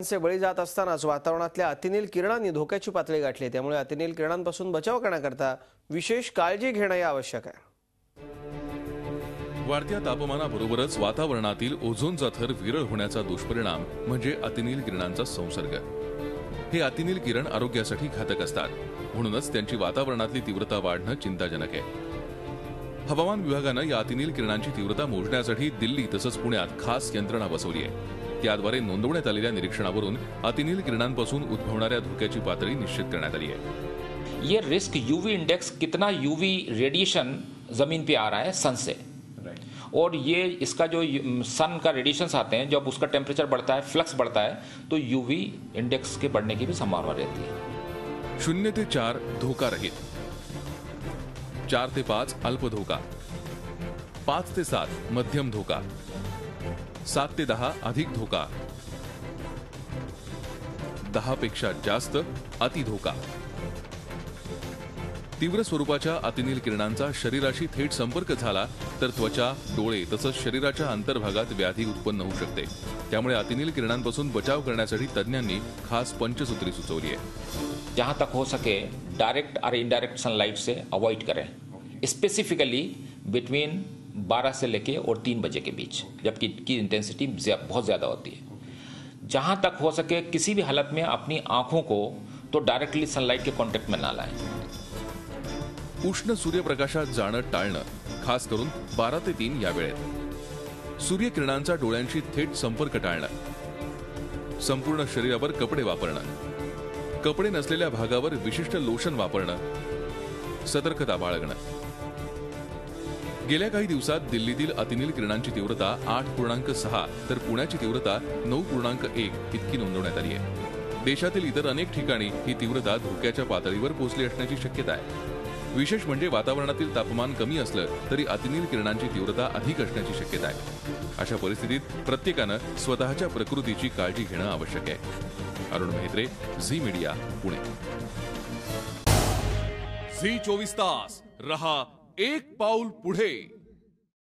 से बळी जात असतानाच वातावरणातल्या अतिनील किरणांनी धोक्याची पातळी गाठली। त्यामुळे अतिनील किरणांपासून बचाव करण्याकरता विशेष काळजी घेणे आवश्यक आहे। वाढत्या तापमानाबरोबरच वातावरणातील ओझोनचा थर विरळ होण्याचा दुष्परिणाम म्हणजे अतिनील किरणांचा संसर्ग। हे अतिनील किरण आरोग्यासाठी घातक असतात, म्हणूनच त्यांची वातावरणातली तीव्रता वाढणं चिंताजनक आहे। हवामान विभागानं या अतिनील किरणांची तीव्रता मोजण्यासाठी दिल्ली तसंच पुण्यात खास यंत्रणा बसवली आहे। त्याद्वारे नोंदवण्यात आलेल्या निरीक्षणावरून अतिनील किरणांपासून उद्भवणाऱ्या धोक्याची पातळी निश्चित करण्यात आली आहे। ये रिस्क यूवी इंडेक्स कितना यूवी रेडिएशन जमीन पे आ रहा है सन से, और ये इसका जो सन का रेडिएशंस आते हैं, जब उसका टेम्परेचर बढ़ता है, फ्लक्स बढ़ता है, तो यूवी इंडेक्स के बढ़ने की भी संभावना रहती है। 0 ते 4 धोका रहित, 4 ते 5 अल्प धोका, 5 ते 7 मध्यम धोका, 7 ते 10 अधिक धोका, 10 पेक्षा जास्त अति धोका। तीव्र स्वरूपाच्या अतिनील किरणांचा शरीराशी थेट संपर्क झाला तर त्वचा, डोळे तसंच शरीराच्या अंतर्भागात व्याधी उत्पन्न होऊ शकते। त्यामुळे अतिनील किरणांपासून बचाव करण्यासाठी तज्ञांनी खास पंचसूत्री सुचवली आहे। जहां तक हो सके डायरेक्ट और इनडायरेक्ट सनलाइट से अवॉइड करें, स्पेसिफिकली बिटवीन 12 से लेके और 3 बजे के बीच, जबकि की इंटेंसिटी बहुत ज्यादा होती है। जहां तक हो सके किसी भी हालत में अपनी आंखों को तो डायरेक्टली सनलाइट के कांटेक्ट में ना लाएं। उष्ण सूर्यप्रकाशात जाणं टाळणं, खास करून 12 ते 3 या वेळेत। सूर्यकिरणांचा डोळ्यांशी थेट संपर्क टाळणं, संपूर्ण शरीरावर कपडे वापरणं, कपडे नसलेल्या भागावर विशिष्ट लोशन वापरणं, सतर्कता बाळगणं। गेल्या काही दिवसात दिल्लीतील अतिनील किरणांची तीव्रता 8.6 तर पुण्याची तीव्रता 9.1 इतकी नोंदवण्यात आली आहे। देशातील इतर अनेक ठिकाणी ही तीव्रता धोक्याच्या पातळीवर पोहोचली असण्याची शक्यता आहे। विशेष म्हणजे वातावरणातील तापमान कमी असलं तरी अतिनील किरणांची तीव्रता अधिक असण्याची शक्यता आहे। अशा परिस्थितीत प्रत्येकानं स्वतःच्या प्रकृतीची काळजी घेणं आवश्यक आहे। Arun Mehtre, Zee media, Pune. Zee 24 तास रहा एक पाऊल पुढे।